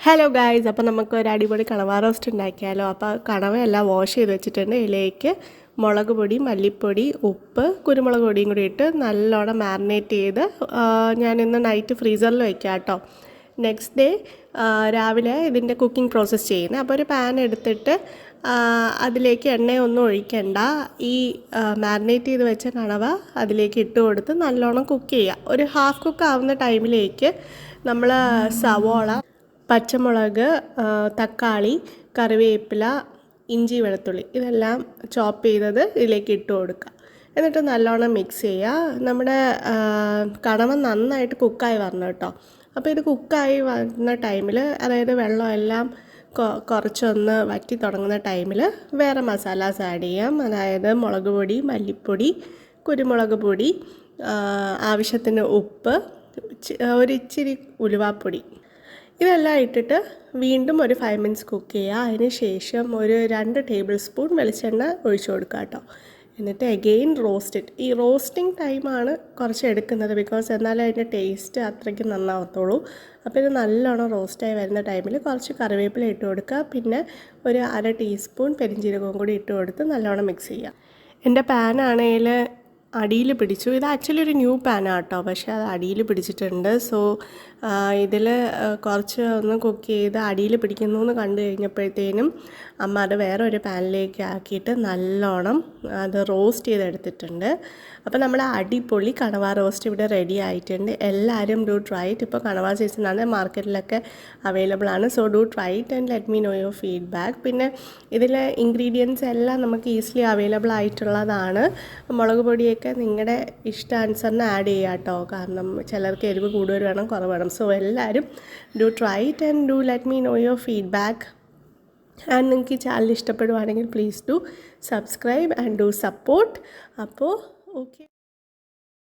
Hello guys, അപ്പോൾ നമുക്ക് ഒരു അടിപൊളി കണവ റോസ്റ്റ് ഉണ്ടാക്കിയാലോ. അപ്പോൾ കണവയെല്ലാം വാഷ് ചെയ്ത് വെച്ചിട്ടുണ്ട്. ഇതിലേക്ക് മുളക് പൊടി, മല്ലിപ്പൊടി, ഉപ്പ്, കുരുമുളക് പൊടിയും കൂടി ഇട്ട് നല്ലോണം മാരിനേറ്റ് ചെയ്ത് ഞാനിന്ന് നൈറ്റ് ഫ്രീസറിൽ വയ്ക്കാം കേട്ടോ. നെക്സ്റ്റ് ഡേ രാവിലെ ഇതിൻ്റെ കുക്കിംഗ് പ്രോസസ്സ് ചെയ്യുന്നത്. അപ്പോൾ ഒരു പാൻ എടുത്തിട്ട് അതിലേക്ക് എണ്ണയൊന്നും ഒഴിക്കണ്ട. ഈ മാരിനേറ്റ് ചെയ്ത് വെച്ച കണവ അതിലേക്ക് ഇട്ട് കൊടുത്ത് നല്ലോണം കുക്ക് ചെയ്യുക. ഒരു ഹാഫ് കുക്ക് ആവുന്ന ടൈമിലേക്ക് നമ്മൾ സവോള, പച്ചമുളക്, തക്കാളി, കറിവേപ്പില, ഇഞ്ചി, വെളുത്തുള്ളി ഇതെല്ലാം ചോപ്പ് ചെയ്തത് ഇതിലേക്ക് ഇട്ട് കൊടുക്കുക. എന്നിട്ട് നല്ലോണം മിക്സ് ചെയ്യുക. നമ്മുടെ കണവ നന്നായിട്ട് കുക്കായി വരണം കേട്ടോ. അപ്പോൾ ഇത് കുക്കായി വരുന്ന ടൈമിൽ, അതായത് വെള്ളമെല്ലാം കുറച്ചൊന്ന് വറ്റി തുടങ്ങുന്ന ടൈമിൽ വേറെ മസാലാസ് ആഡ് ചെയ്യാം. അതായത് മുളക് പൊടി, മല്ലിപ്പൊടി, കുരുമുളക് പൊടി, ആവശ്യത്തിന് ഉപ്പ്, ഒരിച്ചിരി ഉലുവാപ്പൊടി ഇതെല്ലാം ഇട്ടിട്ട് വീണ്ടും ഒരു 5 മിനിറ്റ്സ് കുക്ക് ചെയ്യുക. അതിന് ശേഷം ഒരു 2 ടേബിൾ സ്പൂൺ വെളിച്ചെണ്ണ ഒഴിച്ചു കൊടുക്കുക കേട്ടോ. എന്നിട്ട് അഗെയിൻ ഈ റോസ്റ്റിംഗ് ടൈമാണ് കുറച്ച് എടുക്കുന്നത്, ബിക്കോസ് എന്നാലും അതിൻ്റെ ടേസ്റ്റ് അത്രയ്ക്ക് നന്നാവത്തുള്ളൂ. അപ്പോൾ ഇത് നല്ലോണം റോസ്റ്റായി വരുന്ന ടൈമിൽ കുറച്ച് കറിവേപ്പില ഇട്ട് കൊടുക്കുക. പിന്നെ ഒരു 1/2 ടീസ്പൂൺ പെരിഞ്ജീരകവും കൂടി ഇട്ട് കൊടുത്ത് നല്ലോണം മിക്സ് ചെയ്യുക. എൻ്റെ പാനാണെങ്കിൽ അടിയിൽ പിടിച്ചു. ഇത് ആക്ച്വലി ഒരു ന്യൂ പാനാണ് കേട്ടോ, പക്ഷേ അത് അടിയിൽ പിടിച്ചിട്ടുണ്ട്. സോ ഇതിൽ കുറച്ച് ഒന്ന് കുക്ക് ചെയ്ത് അടിയിൽ പിടിക്കുന്നു എന്ന് കണ്ടു കഴിഞ്ഞപ്പോഴത്തേനും അമ്മ അത് വേറെ ഒരു പാനിലേക്ക് ആക്കിയിട്ട് നല്ലോണം അത് റോസ്റ്റ് ചെയ്തെടുത്തിട്ടുണ്ട്. അപ്പോൾ നമ്മൾ അടിപൊളി കണവ റോസ്റ്റ് ഇവിടെ റെഡി ആയിട്ടുണ്ട്. എല്ലാവരും ഡു ട്രൈ ഇറ്റ്. ഇപ്പോൾ കണവ സീസണാണ്, മാർക്കറ്റിലൊക്കെ അവൈലബിൾ ആണ്. So do try it and let me no your feedback. പിന്നെ ഇതിലെ ഇൻഗ്രീഡിയൻസ് എല്ലാം നമുക്ക് ഈസിലി അവൈലബിൾ ആയിട്ടുള്ളതാണ്. മുളക് പൊടിയൊക്കെ നിങ്ങളുടെ ഇഷ്ടാനുസരണം ആഡ് ചെയ്യുക കേട്ടോ, കാരണം ചിലർക്ക് എരിവ് കൂടുതൽ വേണം, കുറവ് വേണം. സോ എല്ലാവരും do try it and do let me no your feedback. And നിങ്ങൾക്ക് ഈ ചാനൽ ഇഷ്ടപ്പെടുവാണെങ്കിൽ please do subscribe and do support. അപ്പോൾ ഓക്കെ.